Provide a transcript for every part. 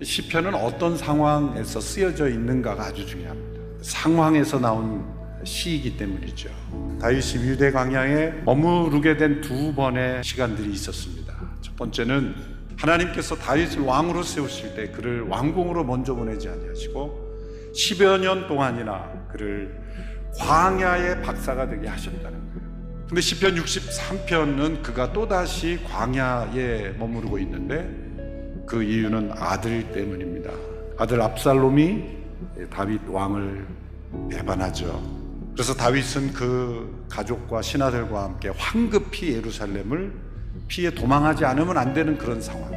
시편은 어떤 상황에서 쓰여져 있는가가 아주 중요합니다. 상황에서 나온 시이기 때문이죠. 다윗이 유대 광야에 머무르게 된 두 번의 시간들이 있었습니다. 첫 번째는 하나님께서 다윗을 왕으로 세우실 때 그를 왕궁으로 먼저 보내지 아니하시고 10여 년 동안이나 그를 광야의 박사가 되게 하셨다는 거예요. 근데 시편 63편은 그가 또다시 광야에 머무르고 있는데 그 이유는 아들 때문입니다. 아들 압살롬이 다윗 왕을 배반하죠. 그래서 다윗은 그 가족과 신하들과 함께 황급히 예루살렘을 피해 도망하지 않으면 안 되는 그런 상황.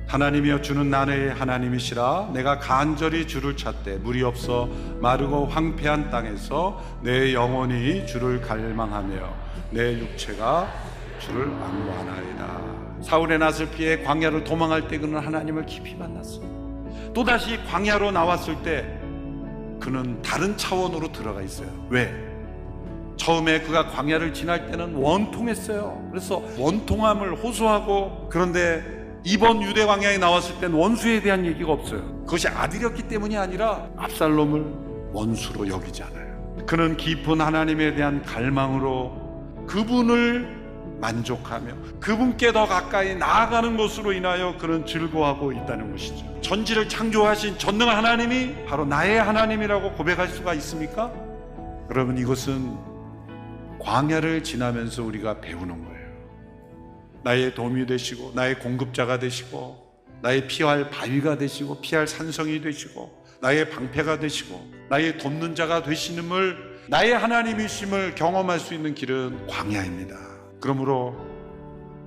하나님이여 주는 나의 하나님이시라. 내가 간절히 주를 찾되 물이 없어 마르고 황폐한 땅에서 내 영혼이 주를 갈망하며 내 육체가 주를 안구하나이다. 사울의 낯을 피해 광야를 도망할 때 그는 하나님을 깊이 만났어요. 또다시 광야로 나왔을 때 그는 다른 차원으로 들어가 있어요. 왜? 처음에 그가 광야를 지날 때는 원통했어요. 그래서 원통함을 호소하고, 그런데 이번 유대 광야에 나왔을 때는 원수에 대한 얘기가 없어요. 그것이 아들이었기 때문이 아니라 압살롬을 원수로 여기지 않아요. 그는 깊은 하나님에 대한 갈망으로 그분을 만족하며 그분께 더 가까이 나아가는 것으로 인하여 그는 즐거워하고 있다는 것이죠. 전지를 창조하신 전능한 하나님이 바로 나의 하나님이라고 고백할 수가 있습니까? 여러분, 이것은 광야를 지나면서 우리가 배우는 거예요. 나의 도움이 되시고 나의 공급자가 되시고 나의 피할 바위가 되시고 피할 산성이 되시고 나의 방패가 되시고 나의 돕는 자가 되시는을, 나의 하나님이심을 경험할 수 있는 길은 광야입니다. 그러므로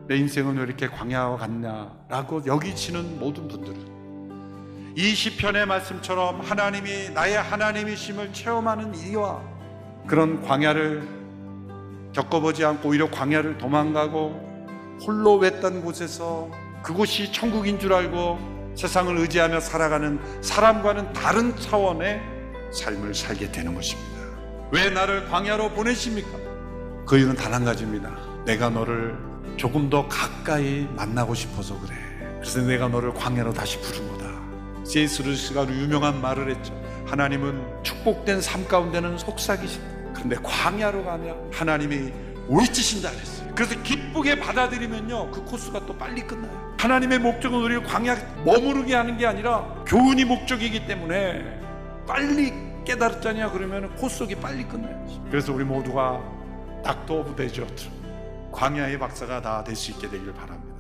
내 인생은 왜 이렇게 광야와 같냐라고 여기시는 모든 분들은 이 시편의 말씀처럼 하나님이 나의 하나님이심을 체험하는 이와 그런 광야를 겪어보지 않고 오히려 광야를 도망가고 홀로 외딴 곳에서 그곳이 천국인 줄 알고 세상을 의지하며 살아가는 사람과는 다른 차원의 삶을 살게 되는 것입니다. 왜 나를 광야로 보내십니까? 그 이유는 단 한 가지입니다. 내가 너를 조금 더 가까이 만나고 싶어서 그래. 그래서 내가 너를 광야로 다시 부른 거다. C.S. 루이스가 유명한 말을 했죠. 하나님은 축복된 삶 가운데는 속삭이신다. 그런데 광야로 가면 하나님이 외치신다 그랬어요. 그래서 기쁘게 받아들이면요, 그 코스가 또 빨리 끝나요. 하나님의 목적은 우리를 광야에 머무르게 하는 게 아니라 교훈이 목적이기 때문에 빨리 깨달았잖냐 그러면 코스가 빨리 끝나요. 그래서 우리 모두가 닥터 오브 데저트, 광야의 박사가 다 될 수 있게 되길 바랍니다.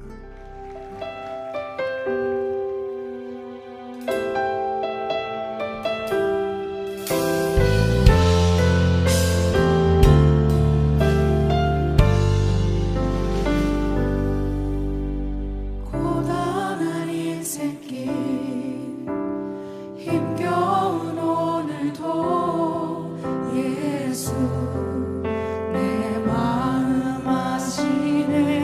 고단한 인생길 힘겨운 오늘도 예수 내 마음 아시네.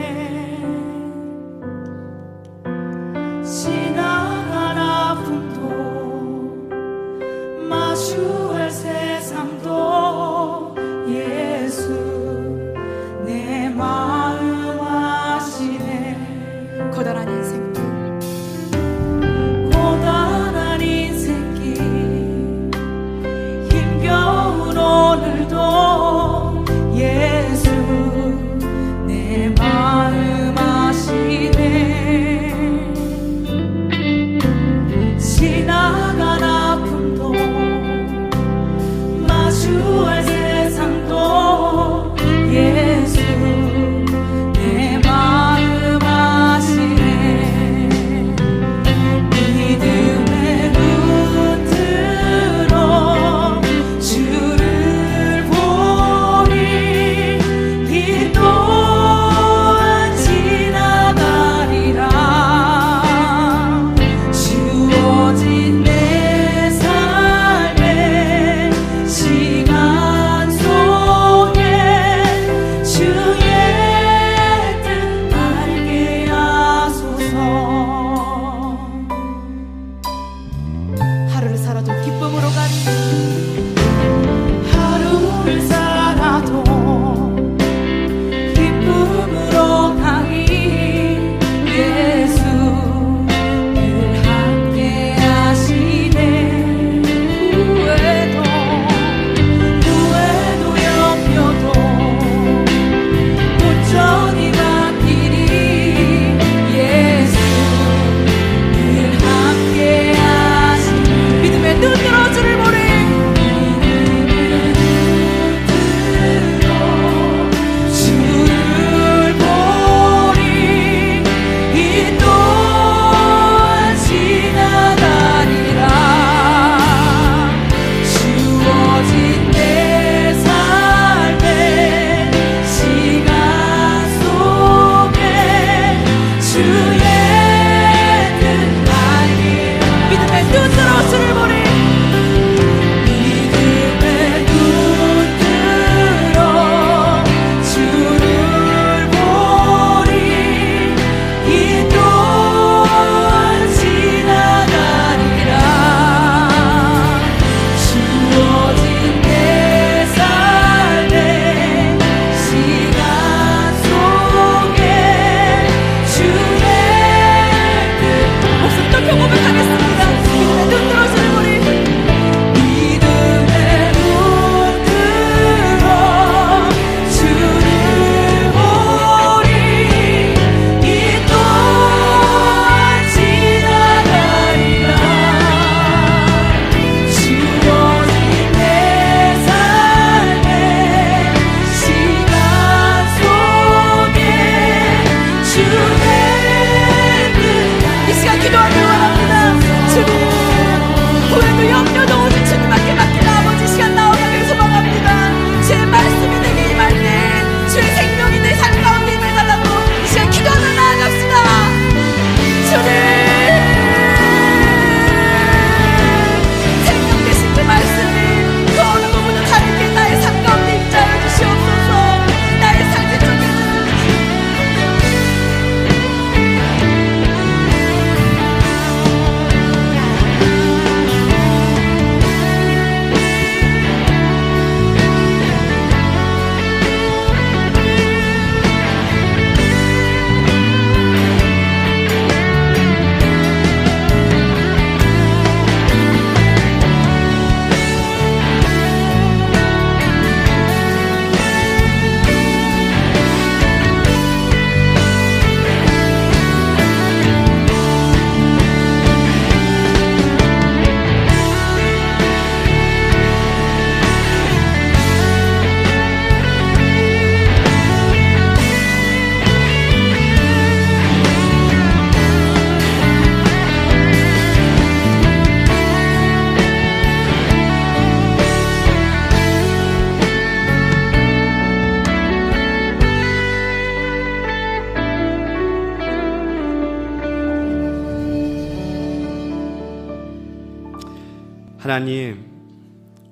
하나님,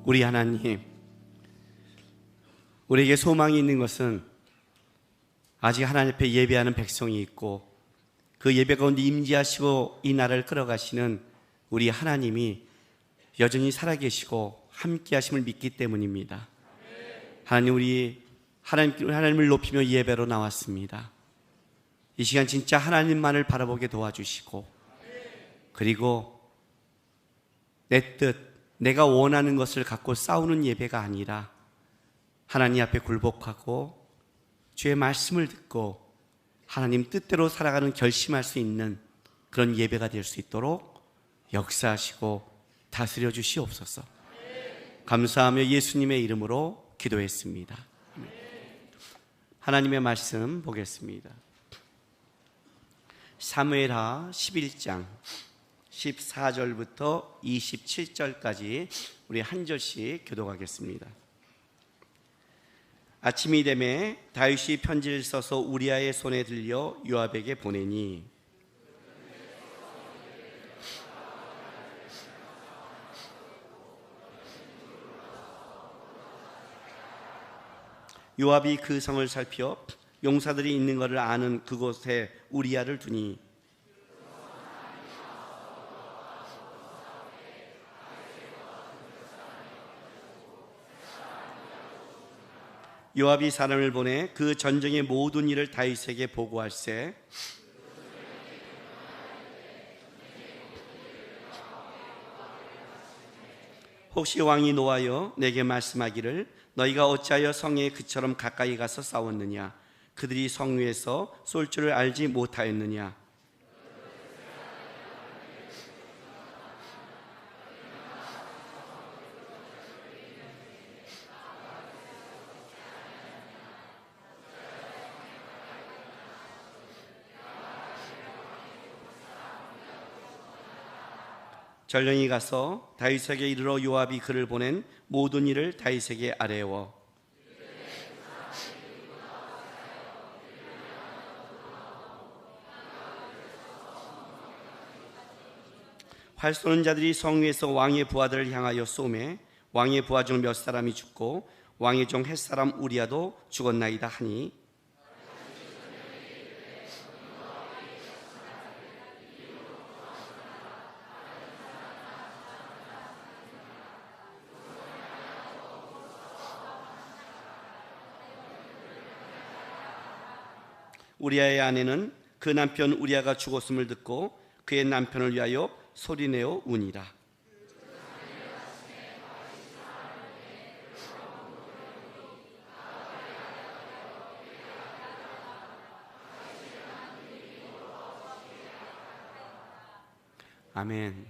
우리 하나님, 우리에게 소망이 있는 것은 아직 하나님 앞에 예배하는 백성이 있고 그 예배 가운데 임재하시고 이 나라를 끌어가시는 우리 하나님이 여전히 살아계시고 함께 하심을 믿기 때문입니다. 하나님, 우리 하나님을 높이며 예배로 나왔습니다. 이 시간 진짜 하나님만을 바라보게 도와주시고, 그리고 내 뜻, 내가 원하는 것을 갖고 싸우는 예배가 아니라 하나님 앞에 굴복하고 주의 말씀을 듣고 하나님 뜻대로 살아가는 결심할 수 있는 그런 예배가 될 수 있도록 역사하시고 다스려 주시옵소서. 감사하며 예수님의 이름으로 기도했습니다. 하나님의 말씀 보겠습니다. 사무엘하 11장 14절부터 27절까지 우리 한 절씩 교독하겠습니다. 아침이 되매 다윗이 편지를 써서 우리아의 손에 들려 요압에게 보내니 요압이 그 성을 살펴 용사들이 있는 것을 아는 그곳에 우리아를 두니 요압이 사람을 보내 그 전쟁의 모든 일을 다윗에게 보고할세 혹시 왕이 노하여 내게 말씀하기를 너희가 어찌하여 성에 그처럼 가까이 가서 싸웠느냐? 그들이 성 위에서 쏠 줄을 알지 못하였느냐? 전령이 가서 다윗에게 이르러 요압이 그를 보낸 모든 일을 다윗에게 아뢰어 활 쏘는 자들이 성 위에서 왕의 부하들을 향하여 쏘매 왕의 부하 중 몇 사람이 죽고 왕의 종 햇사람 우리아도 죽었나이다 하니 우리아의 아내는 그 남편 우리아가 죽었음을 듣고 그의 남편을 위하여 소리내어 우니라. 아멘.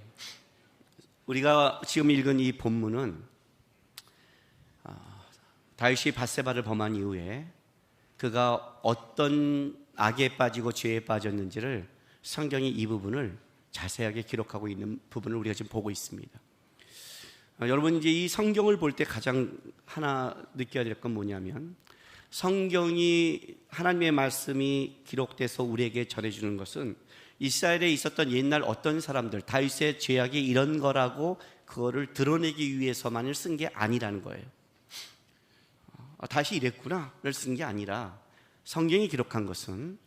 우리가 지금 읽은 이 본문은 다윗이 밧세바를 범한 이후에 그가 어떤 악에 빠지고 죄에 빠졌는지를 성경이 이 부분을 자세하게 기록하고 있는 부분을 우리가 지금 보고 있습니다. 여러분, 이제 이 성경을 볼 때 가장 하나 느껴야 될 건 뭐냐면 성경이 하나님의 말씀이 기록돼서 우리에게 전해주는 것은 이스라엘에 있었던 옛날 어떤 사람들, 다윗의 죄악이 이런 거라고 그거를 드러내기 위해서만을 쓴 게 아니라는 거예요. 다시 이랬구나를 쓴 게 아니라 성경이 기록한 것은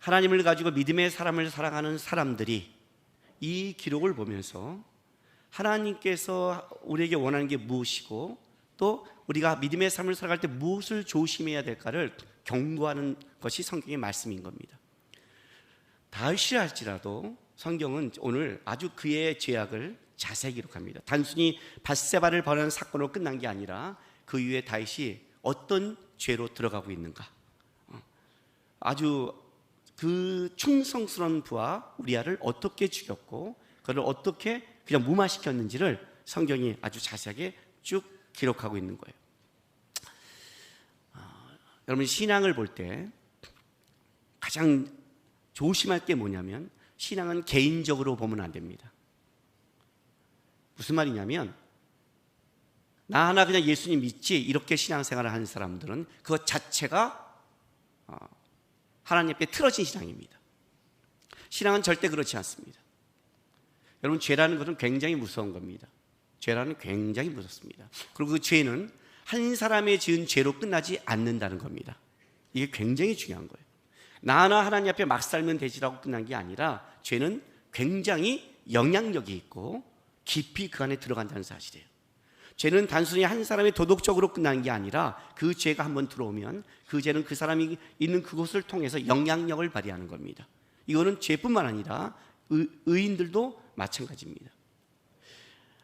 하나님을 가지고 믿음의 사람을 살아가는 사람들이 이 기록을 보면서 하나님께서 우리에게 원하는 게 무엇이고 또 우리가 믿음의 삶을 살아갈 때 무엇을 조심해야 될까를 경고하는 것이 성경의 말씀인 겁니다. 다윗이라 할지라도 성경은 오늘 아주 그의 죄악을 자세히 기록합니다. 단순히 밧세바를 벌한 사건으로 끝난 게 아니라 그 이후에 다윗이 어떤 죄로 들어가고 있는가, 아주 그 충성스러운 부하 우리아를 어떻게 죽였고 그를 어떻게 그냥 무마시켰는지를 성경이 아주 자세하게 쭉 기록하고 있는 거예요. 여러분, 신앙을 볼 때 가장 조심할 게 뭐냐면 신앙은 개인적으로 보면 안 됩니다. 무슨 말이냐면 나 하나 그냥 예수님 믿지 이렇게 신앙생활을 하는 사람들은 그것 자체가 하나님 앞에 틀어진 신앙입니다. 신앙은 절대 그렇지 않습니다. 여러분, 죄라는 것은 굉장히 무서운 겁니다. 죄라는 굉장히 무섭습니다. 그리고 그 죄는 한 사람의 지은 죄로 끝나지 않는다는 겁니다. 이게 굉장히 중요한 거예요. 나나 하나님 앞에 막 살면 되지라고 끝난 게 아니라 죄는 굉장히 영향력이 있고 깊이 그 안에 들어간다는 사실이에요. 죄는 단순히 한 사람의 도덕적으로 끝나는 게 아니라 그 죄가 한번 들어오면 그 죄는 그 사람이 있는 그곳을 통해서 영향력을 발휘하는 겁니다. 이거는 죄뿐만 아니라 의인들도 마찬가지입니다.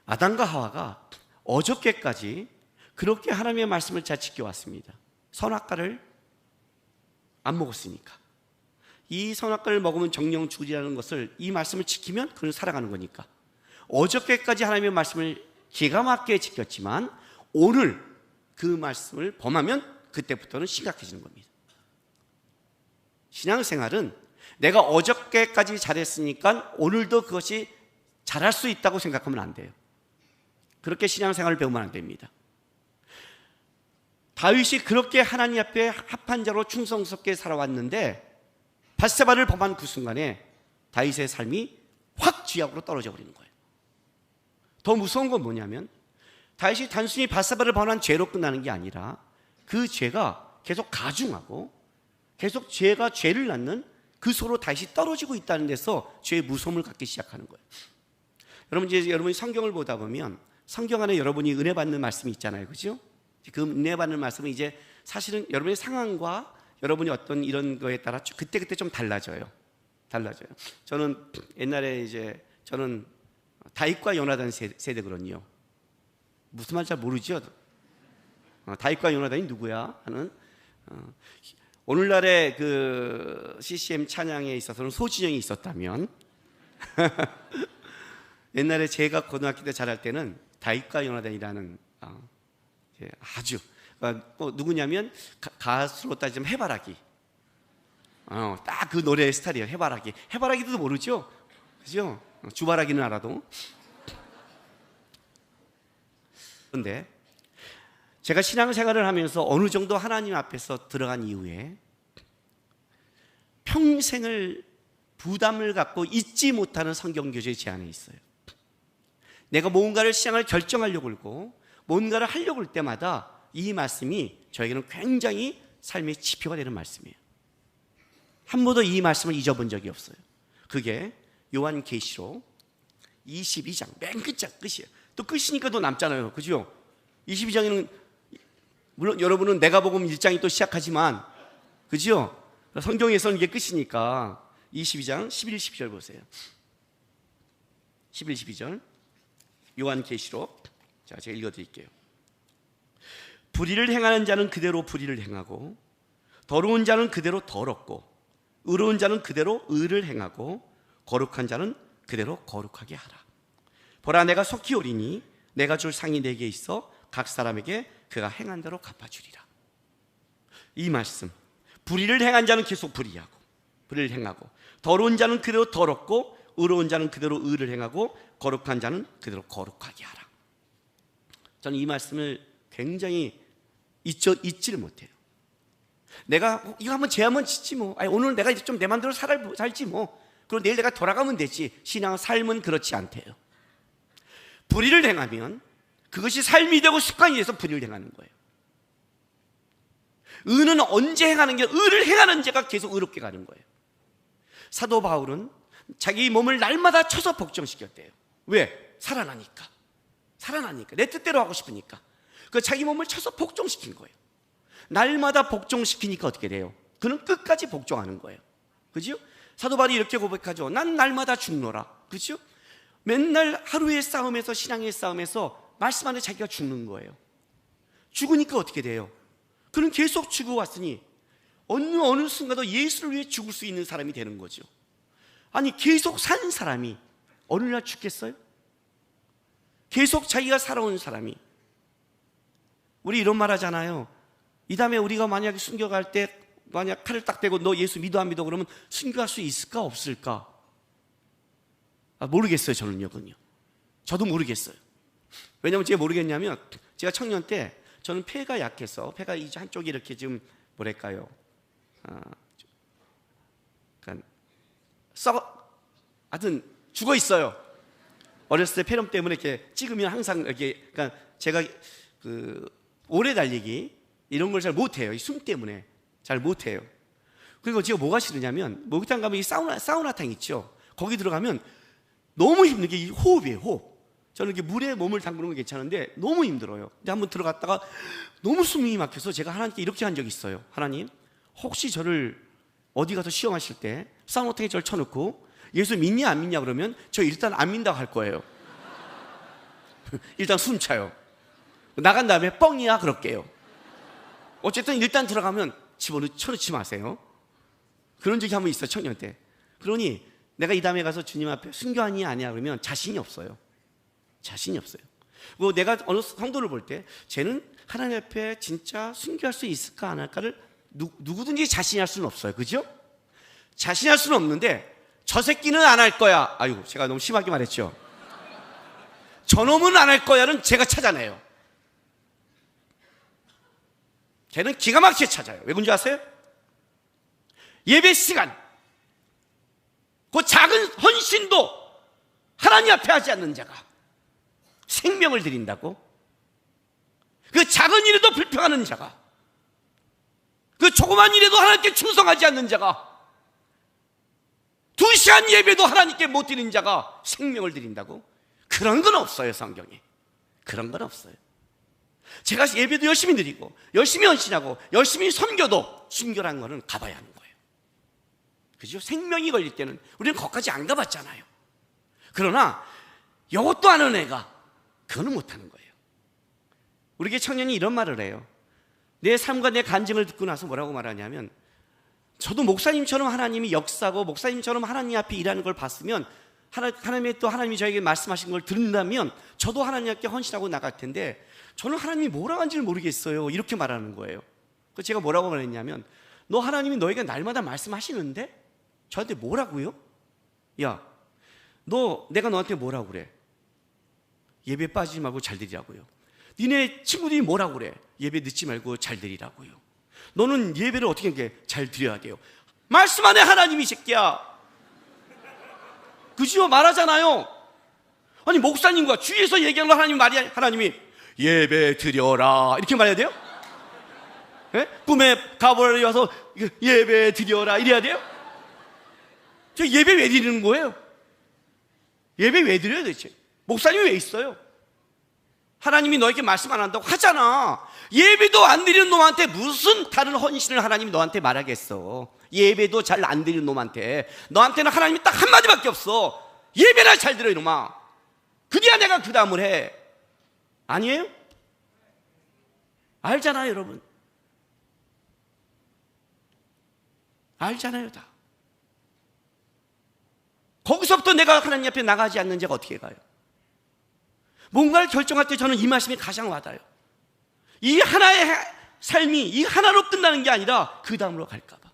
아담과 하와가 어저께까지 그렇게 하나님의 말씀을 잘 지켜왔습니다. 선악과를 안 먹었으니까. 이 선악과를 먹으면 정령 죽으리라는 것을, 이 말씀을 지키면 그는 살아가는 거니까. 어저께까지 하나님의 말씀을 기가 막히게 지켰지만 오늘 그 말씀을 범하면 그때부터는 심각해지는 겁니다. 신앙생활은 내가 어저께까지 잘했으니까 오늘도 그것이 잘할 수 있다고 생각하면 안 돼요. 그렇게 신앙생활을 배우면 안 됩니다. 다윗이 그렇게 하나님 앞에 합한 자로 충성스럽게 살아왔는데 밧세바를 범한 그 순간에 다윗의 삶이 확 쥐약으로 떨어져 버리는 거예요. 더 무서운 건 뭐냐면 다윗이 단순히 밧세바를 범한 죄로 끝나는 게 아니라 그 죄가 계속 가중하고 계속 죄가 죄를 낳는 그 속으로 다윗이 떨어지고 있다는 데서 죄의 무서움을 갖기 시작하는 거예요. 여러분, 이제 여러분이 성경을 보다 보면 성경 안에 여러분이 은혜 받는 말씀이 있잖아요, 그죠? 그 은혜 받는 말씀은 이제 사실은 여러분의 상황과 여러분이 어떤 이런 거에 따라 그때그때 좀 달라져요. 저는 옛날에 이제 저는 다윗과 요나단 세대거든요. 무슨 말인지 잘 모르죠? 다윗과 요나단이 누구야? 하는 오늘날의 그 CCM 찬양에 있어서는 소진영이 있었다면 옛날에 제가 고등학교 때 자랄 때는 다윗과 요나단이라는 아주 누구냐면 가수로 따지면 해바라기. 딱 그 노래의 스타일이에요. 해바라기도 모르죠? 그죠? 주바라기는 알아도. 그런데 제가 신앙생활을 하면서 어느 정도 하나님 앞에서 들어간 이후에 평생을 부담을 갖고 잊지 못하는 성경교재 제 안에 있어요. 내가 뭔가를 신앙을 결정하려고 하고 뭔가를 하려고 할 때마다 이 말씀이 저에게는 굉장히 삶의 지표가 되는 말씀이에요. 한 번도 이 말씀을 잊어본 적이 없어요. 그게 요한계시록 22장 맨 끝이에요. 또 끝이니까 또 남잖아요, 그죠? 22장에는 물론 여러분은 내가복음 1장이 또 시작하지만, 그죠? 성경에서는 이게 끝이니까 22장 11, 12절 보세요. 11, 12절 요한계시록, 자, 제가 읽어드릴게요. 불의를 행하는 자는 그대로 불의를 행하고 더러운 자는 그대로 더럽고 의로운 자는 그대로 의를 행하고 거룩한 자는 그대로 거룩하게 하라. 보라, 내가 속히 오리니 내가 줄 상이 내게 있어 각 사람에게 그가 행한 대로 갚아주리라. 이 말씀, 불의를 행한 자는 계속 불의를 행하고 더러운 자는 그대로 더럽고 의로운 자는 그대로 의를 행하고 거룩한 자는 그대로 거룩하게 하라. 저는 이 말씀을 굉장히 잊지를 못해요. 내가 이거 한번 죄 한번 짓지 뭐. 아니, 오늘 내가 좀 내 맘대로 살지 뭐. 그리고 내일 내가 돌아가면 되지. 신앙 삶은 그렇지 않대요. 불의를 행하면 그것이 삶이 되고 습관이 돼서 불의를 행하는 거예요. 의는 언제 행하는 게, 의를 행하는 자가 계속 의롭게 가는 거예요. 사도 바울은 자기 몸을 날마다 쳐서 복종시켰대요. 왜? 살아나니까. 내 뜻대로 하고 싶으니까. 그 자기 몸을 쳐서 복종시킨 거예요. 날마다 복종시키니까 어떻게 돼요? 그는 끝까지 복종하는 거예요. 그죠? 사도 바울이 이렇게 고백하죠. 난 날마다 죽노라. 그죠? 맨날 하루의 싸움에서, 신앙의 싸움에서 말씀 안에 자기가 죽는 거예요. 죽으니까 어떻게 돼요? 그는 계속 죽어왔으니 어느 순간도 예수를 위해 죽을 수 있는 사람이 되는 거죠. 아니, 계속 산 사람이 어느 날 죽겠어요? 계속 자기가 살아온 사람이. 우리 이런 말 하잖아요. 이 다음에 우리가 만약에 순교갈 때 만약 칼을 딱 대고 너 예수 믿어 안 믿어 그러면 순교할 수 있을까 없을까? 모르겠어요. 저는요. 저도 모르겠어요. 왜냐면 제가 모르겠냐면 제가 청년 때 저는 폐가 약해서 폐가 이제 한쪽이 이렇게 좀 뭐랄까요, 하여튼 죽어 있어요. 어렸을 때 폐렴 때문에 이렇게 찍으면 항상 이렇게, 그러니까 제가 오래 달리기 이런 걸 잘 못해요. 이 숨 때문에 잘 못해요. 그리고 제가 뭐가 싫으냐면, 목욕탕 가면 이 사우나탕 있죠. 거기 들어가면 너무 힘든 게 이 호흡이에요. 호흡. 저는 이렇게 물에 몸을 담그는 건 괜찮은데 너무 힘들어요. 근데 한번 들어갔다가 너무 숨이 막혀서 제가 하나님께 이렇게 한 적이 있어요. 하나님, 혹시 저를 어디 가서 시험하실 때 사우나탕에 저를 쳐놓고 예수 믿냐 안 믿냐 그러면 저 일단 안 믿다고 할 거예요. 일단 숨 차요. 나간 다음에 뻥이야 그럴게요. 어쨌든 일단 들어가면 쳐놓지 마세요. 그런 적이 한 번 있어요, 청년 때. 그러니 내가 이 다음에 가서 주님 앞에 순교하니 아니야 그러면 자신이 없어요. 자신이 없어요. 그리고 내가 어느 성도를 볼 때 쟤는 하나님 앞에 진짜 순교할 수 있을까 안 할까를 누구든지 자신이 할 수는 없어요. 그죠? 자신이 할 수는 없는데 저 새끼는 안 할 거야. 아이고, 제가 너무 심하게 말했죠. 저놈은 안 할 거야는 제가 찾아내요. 걔는 기가 막히게 찾아요. 왜 그런지 아세요? 예배 시간, 그 작은 헌신도 하나님 앞에 하지 않는 자가 생명을 드린다고? 그 작은 일에도 불평하는 자가, 그 조그만 일에도 하나님께 충성하지 않는 자가, 2시간 예배도 하나님께 못 드리는 자가 생명을 드린다고? 그런 건 없어요, 성경에. 그런 건 없어요. 제가 예배도 열심히 드리고 열심히 헌신하고 열심히 섬겨도 순교라는 거는 가봐야 하는 거예요. 그죠? 생명이 걸릴 때는 우리는 거기까지 안 가봤잖아요. 그러나 이것도 아는 애가 그거는 못하는 거예요. 우리 교회 청년이 이런 말을 해요. 내 삶과 내 간증을 듣고 나서 뭐라고 말하냐면, 저도 목사님처럼 하나님이 역사고 목사님처럼 하나님 앞에 일하는 걸 봤으면, 하나님이 저에게 말씀하신 걸 듣는다면 저도 하나님 앞에 헌신하고 나갈 텐데 저는 하나님이 뭐라고 하는지를 모르겠어요. 이렇게 말하는 거예요. 그래서 제가 뭐라고 말했냐면, 너 하나님이 너에게 날마다 말씀하시는데 저한테 뭐라고요? 야, 내가 너한테 뭐라고 그래? 예배 빠지지 말고 잘 드리라고요. 니네 친구들이 뭐라고 그래? 예배 늦지 말고 잘 드리라고요. 너는 예배를 어떻게 이렇게 잘 드려야 돼요? 말씀 안에 하나님이 새끼야. 그죠? 말하잖아요. 아니, 목사님과 주위에서 얘기하는 거 하나님이 예배 드려라 이렇게 말해야 돼요? 예? 꿈에 가보라 와서 예배 드려라 이래야 돼요? 저 예배 왜 드리는 거예요? 예배 왜 드려요 대체? 목사님이 왜 있어요? 하나님이 너에게 말씀 안 한다고 하잖아. 예배도 안 드리는 놈한테 무슨 다른 헌신을 하나님이 너한테 말하겠어. 예배도 잘 안 드리는 놈한테, 너한테는 하나님이 딱 한마디밖에 없어. 예배나 잘 드려 이놈아. 그래야 내가 그 다음을 해. 아니에요? 알잖아요 여러분. 알잖아요 다. 거기서부터 내가 하나님 앞에 나가지 않는 자가 어떻게 가요? 뭔가를 결정할 때 저는 이 말씀이 가장 와닿아요. 이 하나의 삶이 이 하나로 끝나는 게 아니라 그 다음으로 갈까 봐.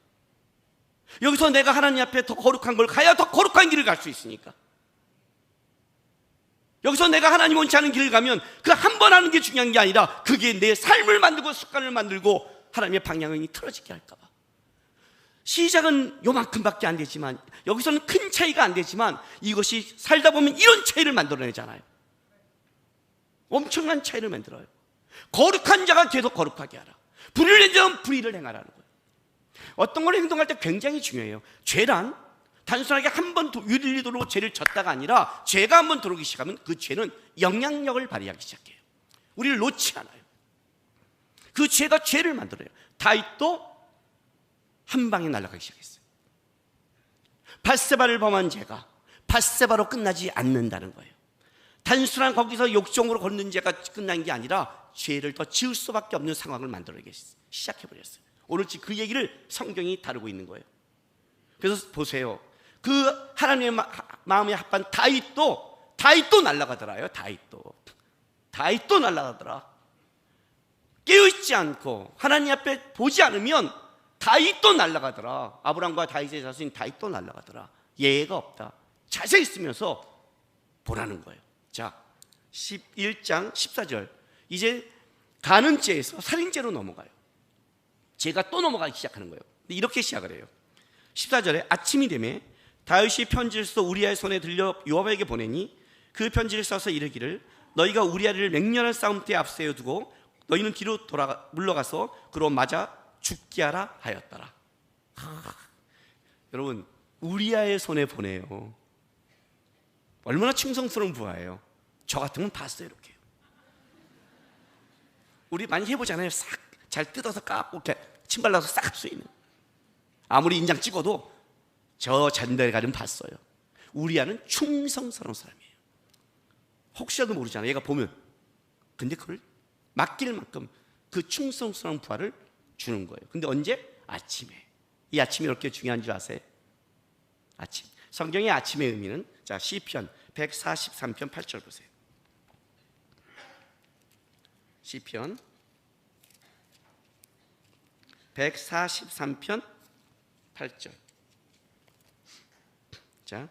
여기서 내가 하나님 앞에 더 거룩한 걸 가야 더 거룩한 길을 갈 수 있으니까. 여기서 내가 하나님 원치 않은 길을 가면 그 한 번 하는 게 중요한 게 아니라 그게 내 삶을 만들고 습관을 만들고 하나님의 방향이 틀어지게 할까 봐. 시작은 요만큼밖에 안 되지만, 여기서는 큰 차이가 안 되지만 이것이 살다 보면 이런 차이를 만들어내잖아요. 엄청난 차이를 만들어요. 거룩한 자가 계속 거룩하게 하라. 불의를 행하는 자는 불의를 행하라는 거예요. 어떤 걸 행동할 때 굉장히 중요해요. 죄란 단순하게 한 번 유리도로 죄를 졌다가 아니라 죄가 한 번 들어오기 시작하면 그 죄는 영향력을 발휘하기 시작해요. 우리를 놓지 않아요. 그 죄가 죄를 만들어요. 다윗도 한 방에 날아가기 시작했어요. 밧세바를 범한 죄가 밧세바로 끝나지 않는다는 거예요. 단순한 거기서 욕정으로 걷는 죄가 끝난 게 아니라 죄를 더 지을 수밖에 없는 상황을 만들어내기 시작해버렸어요. 오늘 그 얘기를 성경이 다루고 있는 거예요. 그래서 보세요. 그 하나님의 마음에 합한 다윗도 날아가더라요. 다윗도 날아가더라. 깨어있지 않고 하나님 앞에 보지 않으면 다윗도 날아가더라. 아브람과 다윗의 자손인 다윗도 날아가더라. 예외가 없다. 자세히 있으면서 보라는 거예요. 자, 11장 14절. 이제 간음죄에서 살인죄로 넘어가요. 죄가 또 넘어가기 시작하는 거예요. 이렇게 시작을 해요. 14절에 아침이 되매 다윗이 편지를 써 우리아의 손에 들려 요압에게 보내니 그 편지를 써서 이르기를 너희가 우리아를 맹렬한 싸움터에 앞세워 두고 너희는 뒤로 물러가서 그로 맞아 죽게 하라 하였더라. 여러분, 우리아의 손에 보내요. 얼마나 충성스러운 부하예요. 저 같으면 봤어요. 이렇게 우리 많이 해보잖아요. 싹 잘 뜯어서 깎고 이렇게 침 발라서 싹 할 수 있는. 아무리 인장 찍어도 저 잔대가리는 봤어요. 우리아는 충성스러운 사람이에요. 혹시라도 모르잖아요. 얘가 보면. 근데 그걸 맡길 만큼 그 충성스러운 부하를 주는 거예요. 근데 언제? 아침에. 이 아침이 이렇게 중요한 줄 아세요? 아침. 성경의 아침의 의미는, 자, 시편 143편 8절 보세요. 시편 143편 8절. 자,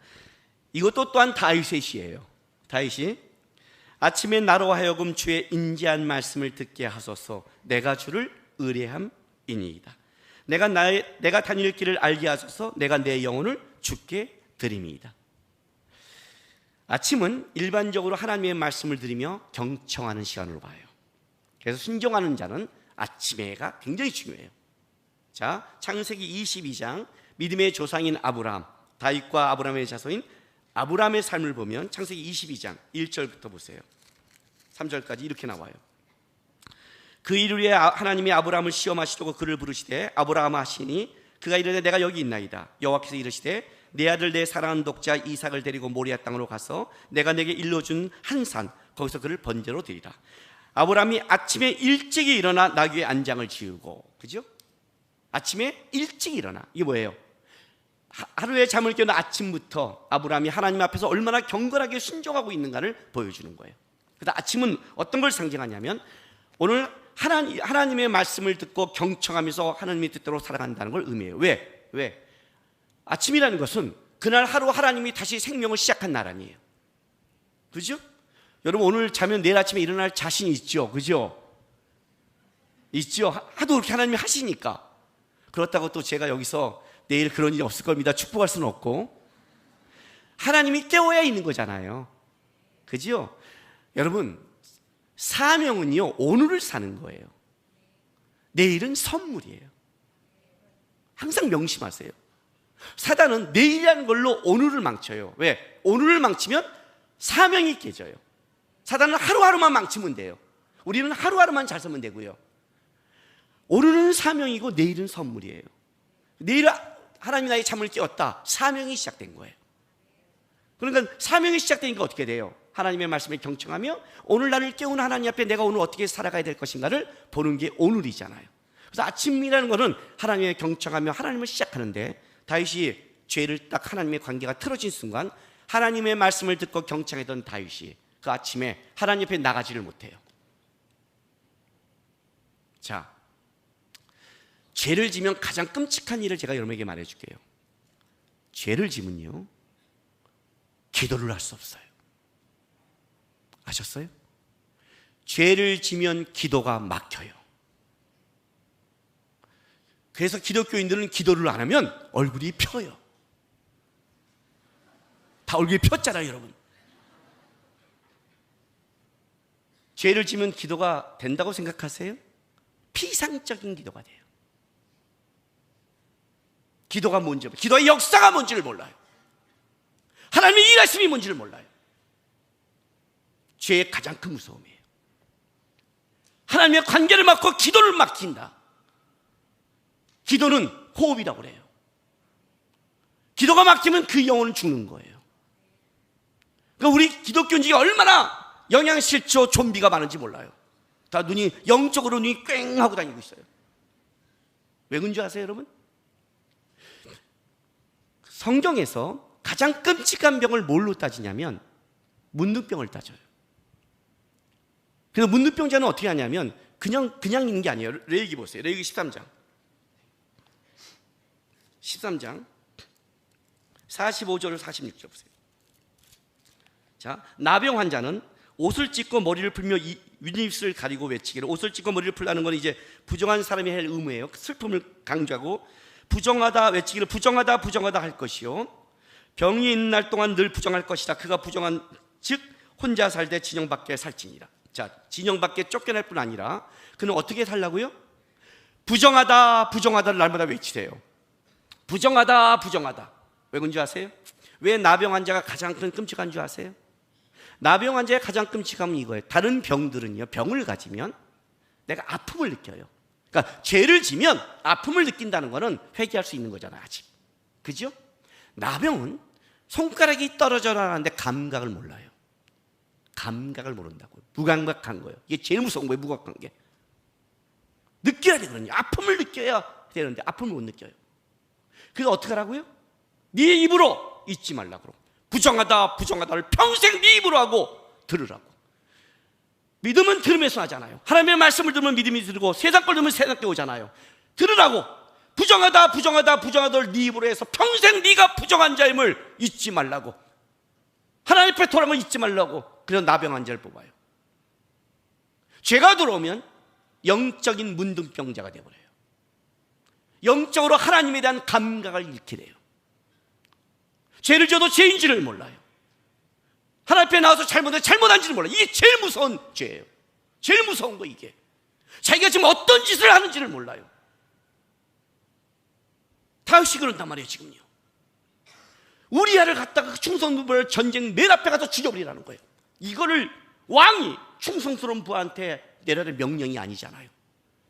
이것도 또한 다윗의 시예요. 다윗이 아침에 나로 하여금 주의 인지한 말씀을 듣게 하소서. 내가 주를 의뢰함이니이다. 내가 다닐 길을 알게 하소서. 내가 내 영혼을 주께 드림이이다. 아침은 일반적으로 하나님의 말씀을 들으며 경청하는 시간으로 봐요. 그래서 순종하는 자는 아침에가 굉장히 중요해요. 자, 창세기 22장 믿음의 조상인 아브라함, 다윗과 아브라함의 자손인 아브라함의 삶을 보면 창세기 22장 1절부터 보세요. 3절까지 이렇게 나와요. 그 일 후에 하나님이 아브라함을 시험하시려고 그를 부르시되 아브라함아 하시니 그가 이르되 내가 여기 있나이다. 여호와께서 이르시되 내 아들 내 사랑하는 독자 이삭을 데리고 모리아 땅으로 가서 내가 내게 일러준 한 산 거기서 그를 번제로 드리라. 아브라함이 아침에 일찍이 일어나 나귀의 안장을 지우고, 그죠? 아침에 일찍 일어나. 이게 뭐예요? 하루에 잠을 깨는 아침부터 아브라함이 하나님 앞에서 얼마나 경건하게 순종하고 있는가를 보여주는 거예요. 그래서 아침은 어떤 걸 상징하냐면 오늘 하나님의 말씀을 듣고 경청하면서 하나님의 뜻대로 살아간다는 걸 의미해요. 왜? 아침이라는 것은 그날 하루 하나님이 다시 생명을 시작한 날 아니에요. 그죠? 여러분, 오늘 자면 내일 아침에 일어날 자신 있죠? 그죠? 있죠? 하도 그렇게 하나님이 하시니까. 그렇다고 또 제가 여기서 내일 그런 일이 없을 겁니다 축복할 수는 없고, 하나님이 깨워야 있는 거잖아요. 그죠? 여러분, 사명은요 오늘을 사는 거예요. 내일은 선물이에요. 항상 명심하세요. 사단은 내일이라는 걸로 오늘을 망쳐요. 왜? 오늘을 망치면 사명이 깨져요. 사단은 하루하루만 망치면 돼요. 우리는 하루하루만 잘 살면 되고요. 오늘은 사명이고 내일은 선물이에요. 내일 하나님이 나의 잠을 깨웠다. 사명이 시작된 거예요. 그러니까 사명이 시작되니까 어떻게 돼요? 하나님의 말씀에 경청하며 오늘 나를 깨우는 하나님 앞에 내가 오늘 어떻게 살아가야 될 것인가를 보는 게 오늘이잖아요. 그래서 아침이라는 것은 하나님의 경청하며 하나님을 시작하는데, 다윗이 죄를 딱 하나님의 관계가 틀어진 순간 하나님의 말씀을 듣고 경청하던 다윗이 그 아침에 하나님 앞에 나가지를 못해요. 자, 죄를 지면 가장 끔찍한 일을 제가 여러분에게 말해줄게요. 죄를 지면요 기도를 할 수 없어요. 아셨어요? 죄를 지면 기도가 막혀요. 그래서 기독교인들은 기도를 안 하면 얼굴이 펴요. 다 얼굴이 폈잖아요, 여러분. 죄를 지면 기도가 된다고 생각하세요? 피상적인 기도가 돼요. 기도가 뭔지, 기도의 역사가 뭔지를 몰라요. 하나님의 일하심이 뭔지를 몰라요. 죄의 가장 큰 무서움이에요. 하나님의 관계를 막고 기도를 막힌다. 기도는 호흡이라고 그래요. 기도가 막히면 그 영혼은 죽는 거예요. 그러니까 우리 기독교인들이 얼마나 영양실조 좀비가 많은지 몰라요. 다 영적으로 눈이 꽹 하고 다니고 있어요. 왜 그런지 아세요, 여러분? 성경에서 가장 끔찍한 병을 뭘로 따지냐면 문둥병을 따져요. 그래서 문둥병자는 어떻게 하냐면 그냥 있는 게 아니에요. 레위기 보세요. 레위기 13장 45절 46절 보세요. 자, 나병 환자는 옷을 찢고 머리를 풀며 윗입술을 가리고 외치기를. 옷을 찢고 머리를 풀라는 건 이제 부정한 사람이 할 의무예요. 슬픔을 강조하고 부정하다 외치기를 부정하다 할 것이요 병이 있는 날 동안 늘 부정할 것이다. 그가 부정한 즉 혼자 살되 진영 밖에 살지니라. 자, 진영 밖에 쫓겨날 뿐 아니라 그는 어떻게 살라고요? 부정하다 부정하다를 날마다 외치세요. 부정하다 부정하다. 왜 그런 줄 아세요? 왜 나병 환자가 가장 큰 끔찍한 줄 아세요? 나병 환자의 가장 끔찍함은 이거예요. 다른 병들은요, 병을 가지면 내가 아픔을 느껴요. 그러니까 죄를 지면 아픔을 느낀다는 거는 회개할 수 있는 거잖아요, 아직. 그죠? 나병은 손가락이 떨어져 나가는데 감각을 몰라요. 감각을 모른다고요. 무감각한 거예요. 이게 제일 무서운 거예요, 무감각한 게. 느껴야 되거든요. 아픔을 느껴야 되는데 아픔을 못 느껴요. 그래서 어떻게 하라고요? 네 입으로 잊지 말라고. 부정하다 부정하다를 평생 네 입으로 하고 들으라고. 믿음은 들으면서 하잖아요. 하나님의 말씀을 들으면 믿음이 들고 세상 걸 들으면 세상 게 오잖아요. 들으라고. 부정하다 부정하다 부정하다를 네 입으로 해서 평생 네가 부정한 자임을 잊지 말라고. 하나님 앞에 돌아온 걸 잊지 말라고. 그래서 나병 환자를 뽑아요. 죄가 들어오면 영적인 문둥병자가 되어버려요. 영적으로 하나님에 대한 감각을 잃게 돼요. 죄를 져도 죄인지를 몰라요. 하나님 앞에 나와서 잘못한지를 몰라요. 이게 제일 무서운 죄예요. 제일 무서운 거 이게. 자기가 지금 어떤 짓을 하는지를 몰라요. 다윗이 그런단 말이에요. 지금요. 우리아를 갖다가 충성부를 전쟁 맨 앞에 가서 죽여버리라는 거예요. 이거를 왕이 충성스러운 부하한테 내려야 될 명령이 아니잖아요.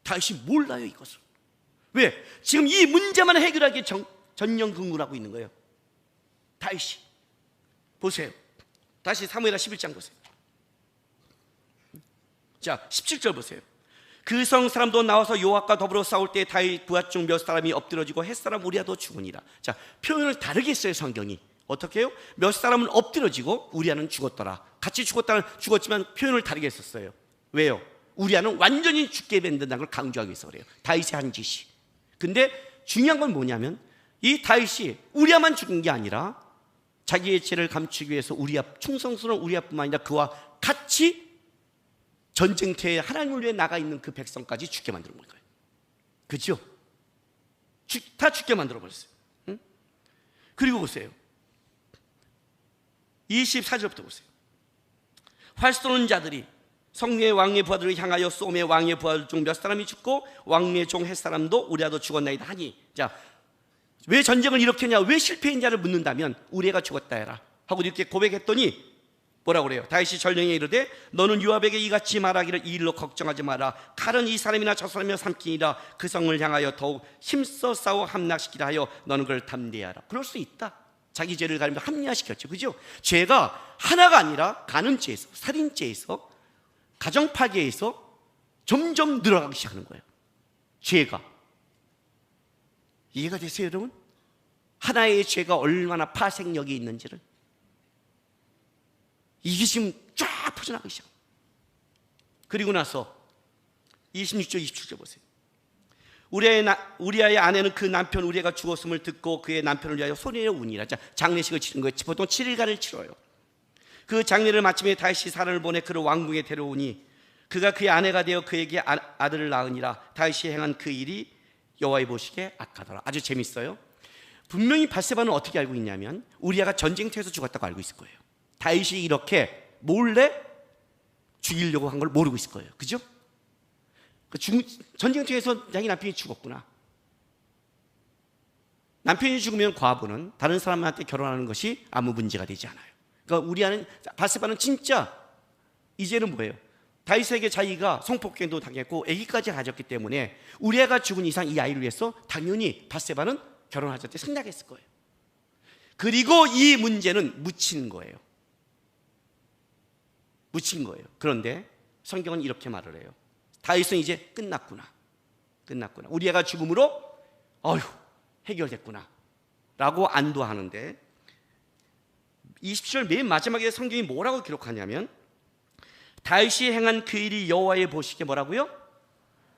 다윗이 몰라요, 이것을. 왜? 지금 이 문제만 해결하기에 전념근무하고 있는 거예요. 다윗이. 보세요. 다시 사무엘하 11장 보세요. 자, 17절 보세요. 그 성 사람도 나와서 요압과 더불어 싸울 때 다윗 부하 중 몇 사람이 엎드러지고 햇사람 우리아도 죽으니라. 자, 표현을 다르게 써요, 성경이. 어떻게 해요? 몇 사람은 엎드러지고 우리아는 죽었더라. 같이 죽었지만 표현을 다르게 썼어요. 왜요? 우리아는 완전히 죽게 만든다는 걸 강조하기 위해서 그래요. 다윗의 한 짓이. 근데 중요한 건 뭐냐면 이 다윗이 우리아만 죽은 게 아니라 자기의 죄를 감추기 위해서 우리아, 충성스러운 우리아뿐만 아니라 그와 같이 전쟁터에 하나님을 위해 나가 있는 그 백성까지 죽게 만들어 버린 거예요. 그렇죠? 다 죽게 만들어 버렸어요. 응? 그리고 보세요. 24절부터 보세요. 활 쏘는 자들이 성리의 왕의 부하들을 향하여 쏘매 왕의 부하들 중 몇 사람이 죽고 왕의 종 햇사람도 우리아도 죽었나이다 하니. 자, 왜 전쟁을 이렇게 했냐, 왜 실패했냐를 묻는다면 우리아가 죽었다 해라 하고 이렇게 고백했더니 뭐라고 그래요? 다윗이 전령에 이르되 너는 요압에게 이같이 말하기를 이 일로 걱정하지 마라. 칼은 이 사람이나 저 사람이나 삼키니라. 그 성을 향하여 더욱 힘써 싸워 함락시키라 하여 너는 그를 담대하라. 그럴 수 있다. 자기 죄를 가리며 합리화시켰죠. 그죠? 죄가 하나가 아니라 간음죄에서, 살인죄에서, 가정파괴에서 점점 늘어가기 시작하는 거예요. 죄가. 이해가 되세요, 여러분? 하나의 죄가 얼마나 파생력이 있는지를. 이게 지금 쫙 퍼져나가기 시작. 그리고 나서 26절 27절 보세요. 우리아의 아내는 그 남편 우리아가 죽었음을 듣고 그의 남편을 위하여 소리내어 우니라. 장례식을 치른 거예요. 보통 7일간을 치러요. 그 장례를 마침에 다윗이 사람을 보내 그를 왕궁에 데려오니 그가 그의 아내가 되어 그에게 아들을 낳으니라. 다윗이 행한 그 일이 여호와의 보시기에 악하더라. 아주 재밌어요. 분명히 바세바는 어떻게 알고 있냐면 우리아가 전쟁터에서 죽었다고 알고 있을 거예요. 다윗이 이렇게 몰래 죽이려고 한 걸 모르고 있을 거예요. 그죠? 전쟁터에서 자기 남편이 죽었구나. 남편이 죽으면 과부는 다른 사람한테 결혼하는 것이 아무 문제가 되지 않아요. 그러니까 우리아는, 바세바는 진짜 이제는 뭐예요? 다윗에게 자기가 성폭행도 당했고 아기까지 가졌기 때문에 우리아가 죽은 이상 이 아이를 위해서 당연히 바세바는 결혼하자 때 생략했을 거예요. 그리고 이 문제는 묻힌 거예요. 묻힌 거예요. 그런데 성경은 이렇게 말을 해요. 다윗은 이제 끝났구나. 우리아가 죽음으로 어휴 해결됐구나 라고 안도하는데 20절 맨 마지막에 성경이 뭐라고 기록하냐면 다윗이 행한 그 일이 여호와의 보시기에 뭐라고요?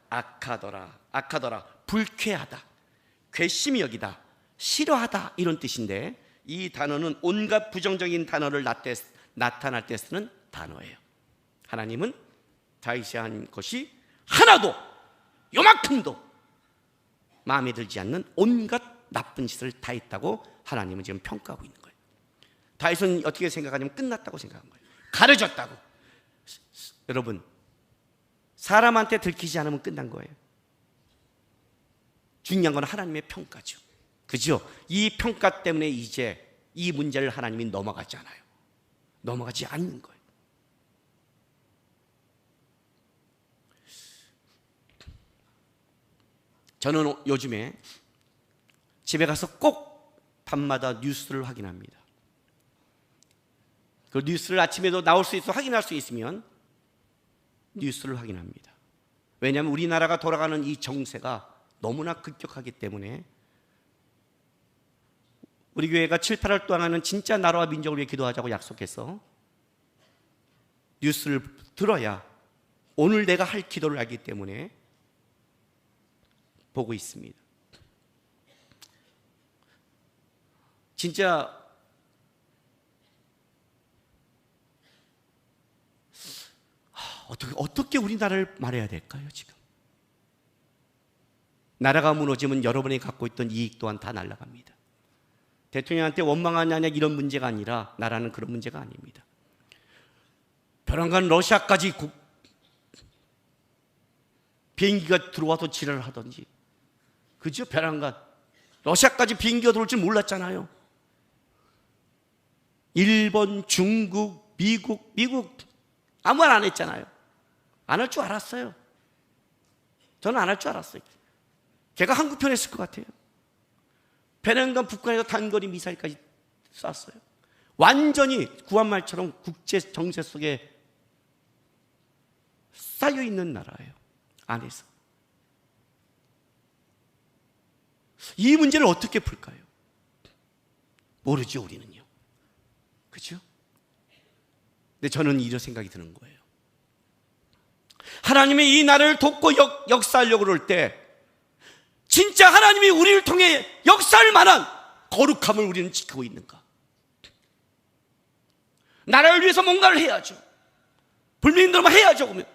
악하더라, 불쾌하다, 괘씸히 여기다, 싫어하다 이런 뜻인데 이 단어는 온갖 부정적인 단어를 나타날 때 쓰는 단어예요. 하나님은 다윗이 한 것이 하나도 요만큼도 마음에 들지 않는 온갖 나쁜 짓을 다 했다고 하나님은 지금 평가하고 있는 거예요. 다윗은 어떻게 생각하냐면 끝났다고 생각한 거예요. 가려졌다고. 여러분, 사람한테 들키지 않으면 끝난 거예요. 중요한 건 하나님의 평가죠. 그죠? 이 평가 때문에 이제 이 문제를 하나님이 넘어가지 않아요. 넘어가지 않는 거예요. 저는 요즘에 집에 가서 꼭 밤마다 뉴스를 확인합니다. 그 뉴스를 아침에도 나올 수 있어 확인할 수 있으면 뉴스를 확인합니다. 왜냐하면 우리나라가 돌아가는 이 정세가 너무나 급격하기 때문에 우리 교회가 7, 8월 동안은 진짜 나라와 민족을 위해 기도하자고 약속해서 뉴스를 들어야 오늘 내가 할 기도를 알기 때문에 보고 있습니다. 진짜 어떻게 우리나라를 말해야 될까요, 지금? 나라가 무너지면 여러분이 갖고 있던 이익 또한 다 날아갑니다. 대통령한테 원망하냐 이런 문제가 아니라 나라는 그런 문제가 아닙니다. 벼랑간 러시아까지 비행기가 들어와서 지랄을 하던지, 그죠? 벼랑간 러시아까지 비행기가 들어올 줄 몰랐잖아요. 일본, 중국, 미국 아무 말 안 했잖아요. 안 할 줄 알았어요. 저는 안 할 줄 알았어요. 걔가 한국 편 했을 것 같아요. 베냉간 북한에서 단거리 미사일까지 쐈어요. 완전히 구한말처럼 국제 정세 속에 쌓여있는 나라예요. 안에서. 이 문제를 어떻게 풀까요? 모르죠, 우리는요. 그렇죠? 근데 저는 이런 생각이 드는 거예요. 하나님이 이 나라를 돕고 역사하려고 그럴 때 진짜 하나님이 우리를 통해 역사할 만한 거룩함을 우리는 지키고 있는가? 나라를 위해서 뭔가를 해야죠. 불민들만 해야죠. 그러면.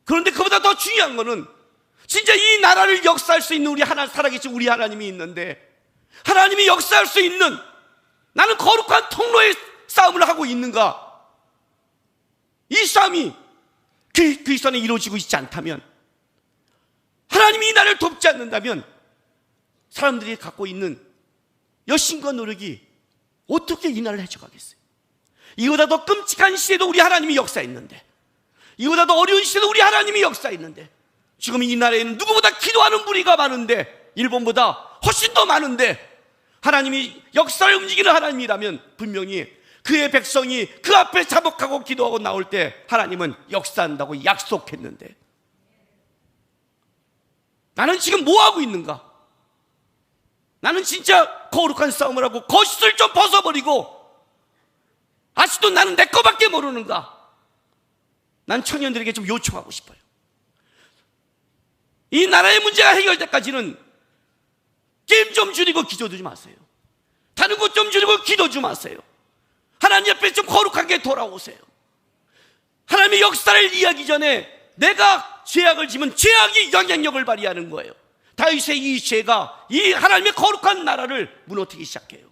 그런데 그보다 더 중요한 거는 진짜 이 나라를 역사할 수 있는 살아계신 우리 하나님이 있는데, 하나님이 역사할 수 있는 나는 거룩한 통로의 싸움을 하고 있는가? 이 싸움이 그 선에 이루어지고 있지 않다면, 하나님이 이 나라를 돕지 않는다면 사람들이 갖고 있는 열심과 노력이 어떻게 이 나라를 헤쳐가겠어요? 이보다 더 끔찍한 시대도 우리 하나님이 역사했는데, 이보다 더 어려운 시대도 우리 하나님이 역사했는데, 지금 이 나라에는 누구보다 기도하는 무리가 많은데, 일본보다 훨씬 더 많은데, 하나님이 역사를 움직이는 하나님이라면 분명히 그의 백성이 그 앞에 자복하고 기도하고 나올 때 하나님은 역사한다고 약속했는데, 나는 지금 뭐 하고 있는가? 나는 진짜 거룩한 싸움을 하고 거짓을 좀 벗어버리고 아직도 나는 내 거밖에 모르는가? 난 청년들에게 좀 요청하고 싶어요. 이 나라의 문제가 해결될 때까지는 게임 좀 줄이고 기도 좀 하세요. 다른 것 좀 줄이고 기도 좀 하세요. 하나님 앞에 좀 거룩하게 돌아오세요. 하나님의 역사를 이해하기 전에 내가 죄악을 지면 죄악이 영향력을 발휘하는 거예요. 다윗의 이 죄가 이 하나님의 거룩한 나라를 무너뜨리기 시작해요.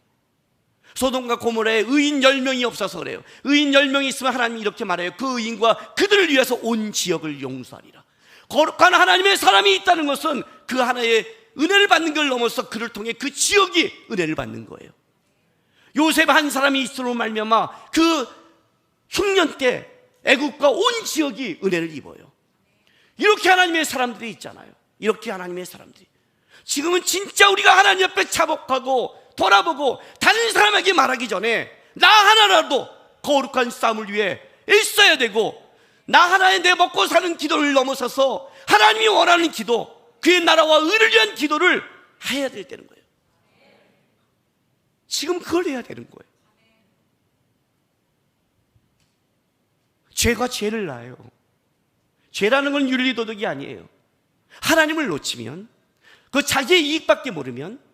소돔과 고모라에 의인 10명이 없어서 그래요. 의인 10명이 있으면 하나님이 이렇게 말해요. 그 의인과 그들을 위해서 온 지역을 용서하리라. 거룩한 하나님의 사람이 있다는 것은 그 하나의 은혜를 받는 걸 넘어서 그를 통해 그 지역이 은혜를 받는 거예요. 요셉 한 사람이 있으로 말미암아 그 흉년 때 애국과 온 지역이 은혜를 입어요. 이렇게 하나님의 사람들이 있잖아요. 이렇게 하나님의 사람들이. 지금은 진짜 우리가 하나님 앞에 자복하고 돌아보고 다른 사람에게 말하기 전에 나 하나라도 거룩한 싸움을 위해 애써야 되고, 나 하나에 내 먹고 사는 기도를 넘어서서 하나님이 원하는 기도, 그의 나라와 의를 위한 기도를 해야 되는 거예요. 지금 그걸 해야 되는 거예요. 죄가 죄를 낳아요. 죄라는 건 윤리도덕이 아니에요. 하나님을 놓치면, 그 자기의 이익밖에 모르면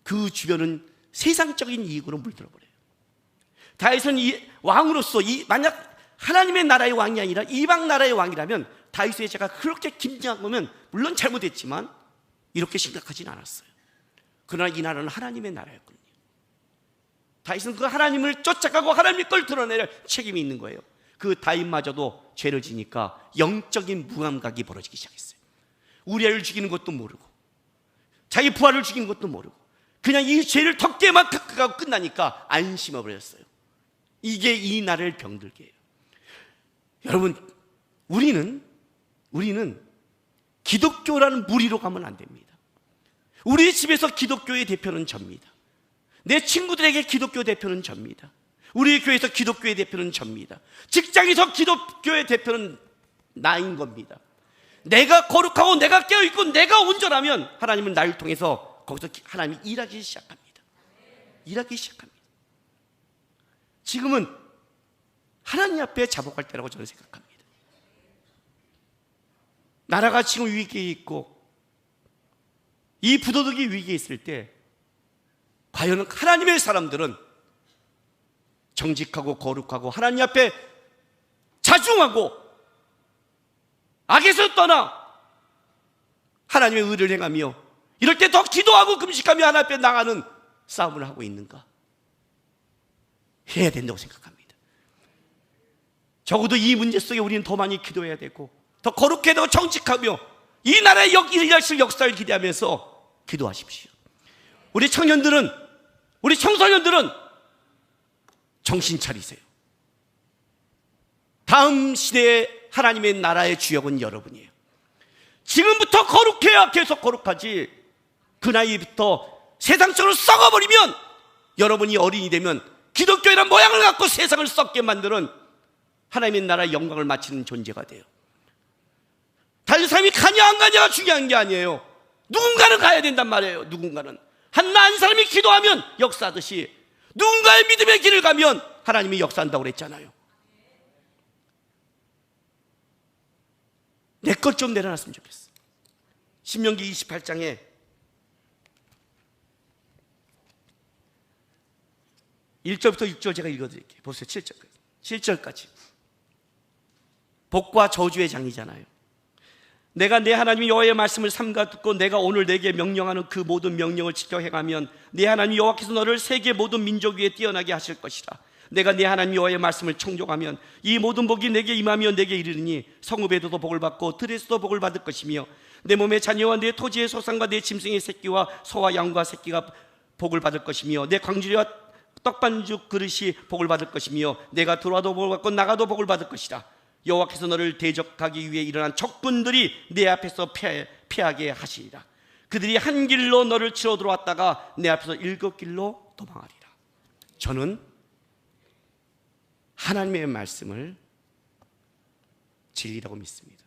그 주변은 세상적인 이익으로 물들어버려요. 다윗은 왕으로서 만약 하나님의 나라의 왕이 아니라 이방 나라의 왕이라면 다윗의 죄가 그렇게 김장한 거면 물론 잘못했지만 이렇게 심각하진 않았어요. 그러나 이 나라는 하나님의 나라였거든요. 다윗은 그 하나님을 쫓아가고 하나님의 걸 드러낼 책임이 있는 거예요. 그 다윗마저도 죄를 지니까 영적인 무감각이 벌어지기 시작했어요. 우리아를 죽이는 것도 모르고 자기 부하를 죽이는 것도 모르고 그냥 이 죄를 덮개만 깎아가고 끝나니까 안심해 버렸어요. 이게 이 나라를 병들게 해요. 여러분, 우리는 기독교라는 무리로 가면 안 됩니다. 우리 집에서 기독교의 대표는 접니다. 내 친구들에게 기독교 대표는 접니다. 우리 교회에서 기독교의 대표는 접니다. 직장에서 기독교의 대표는 나인 겁니다. 내가 거룩하고 내가 깨어있고 내가 온전하면 하나님은 나를 통해서 거기서 하나님이 일하기 시작합니다. 일하기 시작합니다. 지금은 하나님 앞에 자복할 때라고 저는 생각합니다. 나라가 지금 위기에 있고 이 부도덕이 위기에 있을 때 과연 하나님의 사람들은 정직하고 거룩하고 하나님 앞에 자중하고 악에서 떠나 하나님의 의를 행하며 이럴 때 더 기도하고 금식하며 하나님 앞에 나가는 싸움을 하고 있는가? 해야 된다고 생각합니다. 적어도 이 문제 속에 우리는 더 많이 기도해야 되고 더 거룩해야 되고 정직하며 이 나라의 일하실 역사를 기대하면서 기도하십시오. 우리 청년들은, 우리 청소년들은 정신 차리세요. 다음 시대의 하나님의 나라의 주역은 여러분이에요. 지금부터 거룩해야 계속 거룩하지 그 나이부터 세상적으로 썩어버리면 여러분이 어린이 되면 기독교이란 모양을 갖고 세상을 썩게 만드는 하나님의 나라의 영광을 마치는 존재가 돼요. 다른 사람이 가냐 안 가냐가 중요한 게 아니에요. 누군가는 가야 된단 말이에요. 누군가는 한 사람이 기도하면 역사하듯이 누군가의 믿음의 길을 가면 하나님이 역사한다고 그랬잖아요. 내 것 좀 내려놨으면 좋겠어. 신명기 28장에 1절부터 6절 제가 읽어드릴게요. 보세요. 7절까지. 복과 저주의 장이잖아요. 내가 내 하나님 여호와의 말씀을 삼가 듣고 내가 오늘 내게 명령하는 그 모든 명령을 지켜 행하면 내 하나님 여호와께서 너를 세계 모든 민족 위에 뛰어나게 하실 것이라. 내가 내 하나님 여호와의 말씀을 청종하면 이 모든 복이 내게 임하며 내게 이르리니 성읍에서도 복을 받고 들에서도 복을 받을 것이며 내 몸의 자녀와 내 토지의 소산과 내 짐승의 새끼와 소와 양과 새끼가 복을 받을 것이며 내 광주리와 떡반죽 그릇이 복을 받을 것이며 내가 들어와도 복을 받고 나가도 복을 받을 것이라. 여호와께서 너를 대적하기 위해 일어난 적군들이 내 앞에서 피하게 하시리라. 그들이 한 길로 너를 치러 들어왔다가 내 앞에서 7길로 도망하리라. 저는 하나님의 말씀을 진리라고 믿습니다.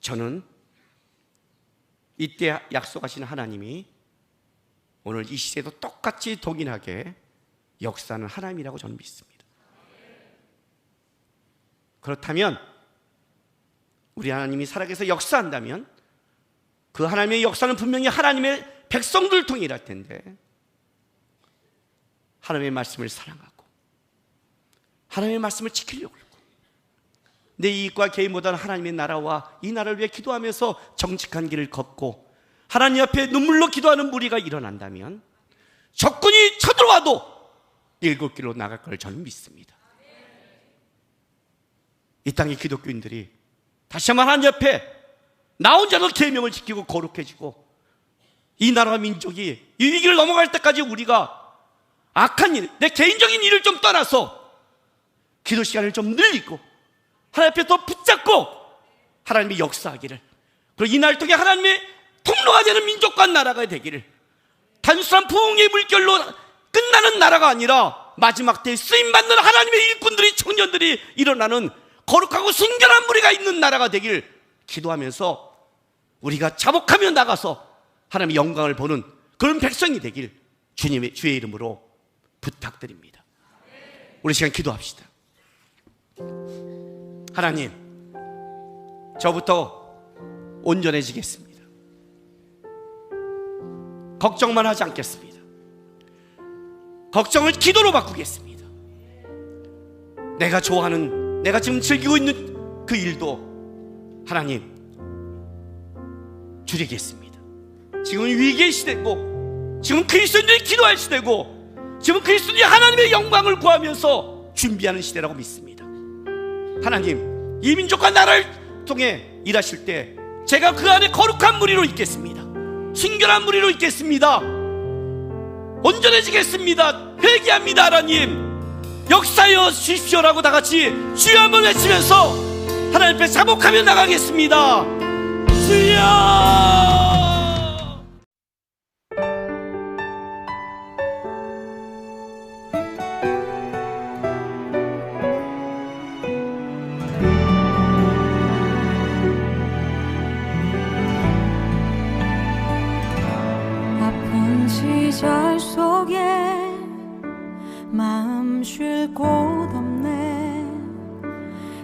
저는 이때 약속하신 하나님이 오늘 이 시대도 똑같이 동일하게 역사하는 하나님이라고 저는 믿습니다. 그렇다면 우리 하나님이 살아계서 역사한다면 그 하나님의 역사는 분명히 하나님의 백성들을 통해 일할 텐데 하나님의 말씀을 사랑하고 하나님의 말씀을 지키려고 하고 내 이익과 개인보다는 하나님의 나라와 이 나라를 위해 기도하면서 정직한 길을 걷고 하나님 앞에 눈물로 기도하는 무리가 일어난다면 적군이 쳐들어와도 7길로 나갈 걸 저는 믿습니다. 이 땅의 기독교인들이 다시 한번 하나님 앞에 나 혼자도 계명을 지키고 거룩해지고 이 나라와 민족이 이 위기를 넘어갈 때까지 우리가 악한 일, 내 개인적인 일을 좀 떠나서 기도 시간을 좀 늘리고 하나님 앞에 더 붙잡고 하나님의 역사하기를, 그리고 이 나라를 통해 하나님의 통로가 되는 민족과 나라가 되기를, 단순한 부흥의 물결로 끝나는 나라가 아니라 마지막 때에 쓰임받는 하나님의 일꾼들이, 청년들이 일어나는 거룩하고 순결한 무리가 있는 나라가 되길 기도하면서 우리가 자복하며 나가서 하나님의 영광을 보는 그런 백성이 되길 주님의 주의 이름으로 부탁드립니다. 우리 시간 기도합시다. 하나님, 저부터 온전해지겠습니다. 걱정만 하지 않겠습니다. 걱정을 기도로 바꾸겠습니다. 내가 좋아하는, 내가 지금 즐기고 있는 그 일도 하나님 줄이겠습니다. 지금 위기의 시대고 지금 그리스도인들이 기도할 시대고 지금 그리스도의 하나님의 영광을 구하면서 준비하는 시대라고 믿습니다. 하나님, 이 민족과 나라를 통해 일하실 때 제가 그 안에 거룩한 무리로 있겠습니다. 순결한 무리로 있겠습니다. 온전해지겠습니다. 회개합니다. 하나님, 역사여 주십시오라고 다 같이 주여 한번 외치면서 하나님 앞에 자복하며 나가겠습니다. 주여! 아픈 시절 속에 마음 쉴 곳 없네.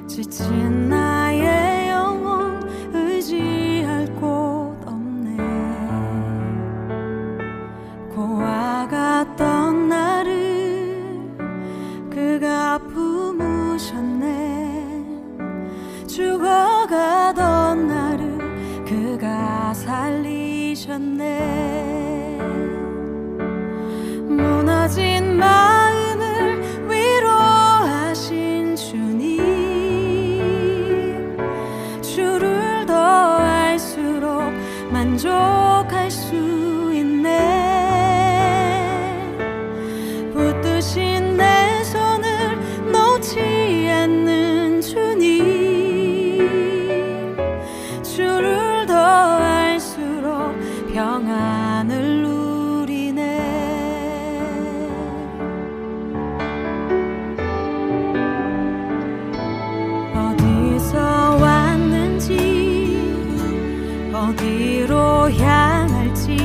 지친 나의 영혼 의지할 곳 없네. 고아갔던 나를 그가 품으셨네. 죽어가던 나를 그가 살리셨네. 무너진 마음을 위로하신 주님, 주를 더 알수록 만족할 수 있네. 붙드신 내 손을 놓지 않는 주님, 주를 더 알수록 평안을 누리네. 어디서 왔는지 어디로 향할지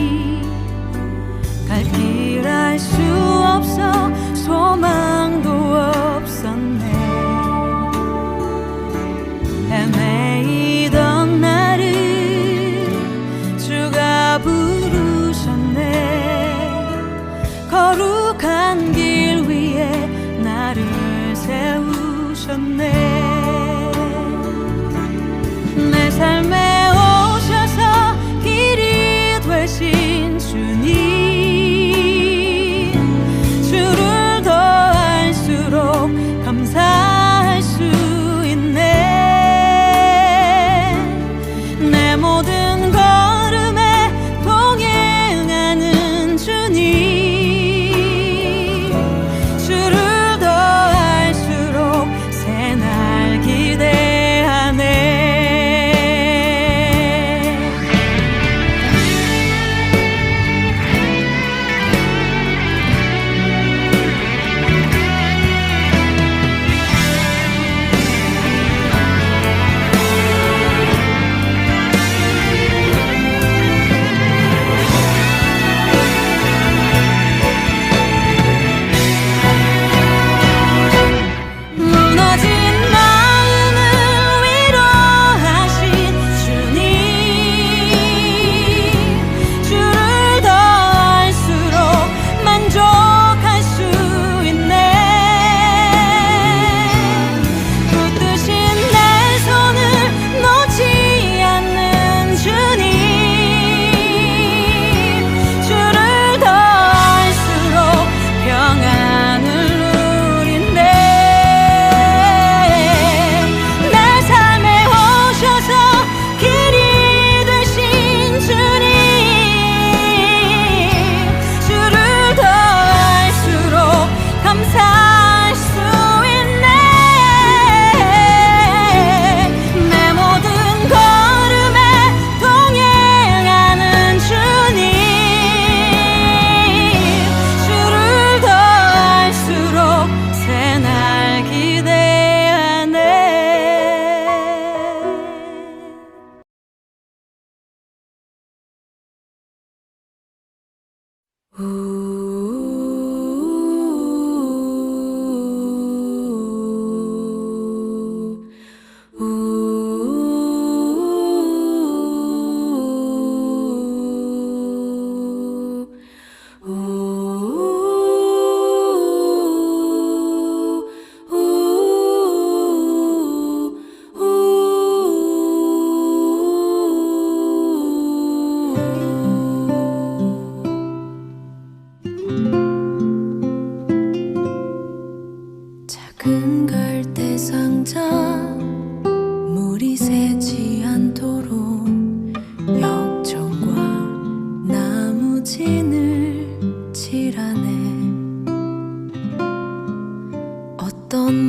갈 길 알 수 없어 소망도 없었네. 헤매이던 나를 주가 부르셨네. 거룩한 길 위에 나를 세우셨네. 내 삶에 오셔서 길이 되신 주님, 주를 더 알수록 감사할 수 있네. 내 모든 걸음에 동행하는 주님, 주를 더 알수록 새날 기대하네.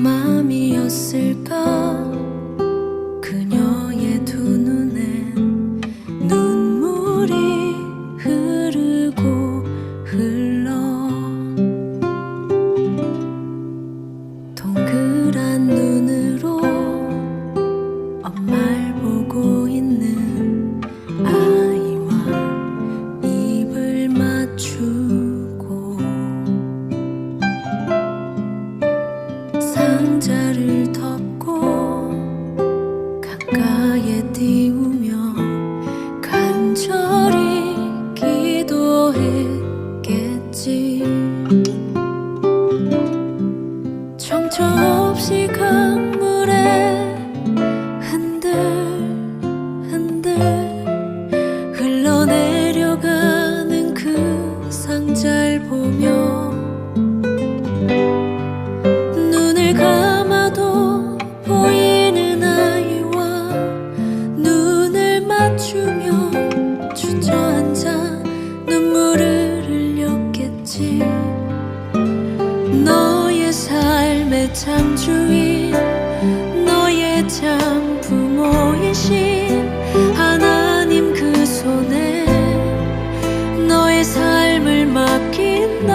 마음이었을까 그녀의 두 눈엔 눈물이 흐르고 흘러 동그란 눈으로 엄마를 보고 있는 아이와 입을 맞추고 상자를 덮고 강가에 띄우며 간절히 기도했겠지. 정처 없이 강물에 흔들흔들 흘러내려가는 그 상자를 보며 눈을 감아도 보이는 아이와 눈을 맞추며 주저앉아 눈물을 흘렸겠지. 너의 삶의 참 주인 너의 참 부모이신 하나님 그 손에 너의 삶을 맡긴다.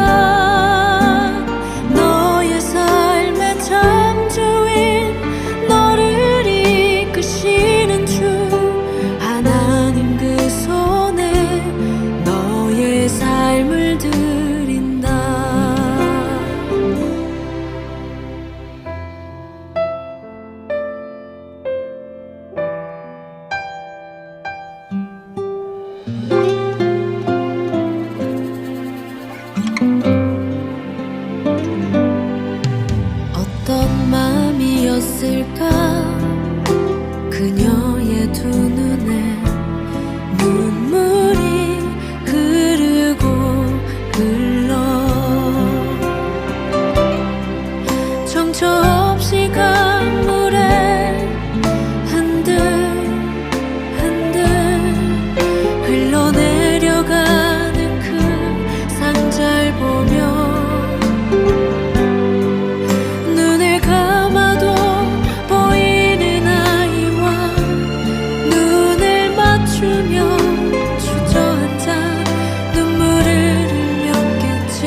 너의 삶의 참 주인 너를 이끄시는 주 하나님 그 손에 너의 삶을 드린다. 어떤 마음이었을까 그녀의 두 눈에 눈물이 흐르고 흘러 정처 없이 강물에 흔들흔들 흘러내려가는 그 상자를 보며 눈을 감아도 보이는 아이와 눈을 맞추며 주저앉아 눈물을 흘렸겠지.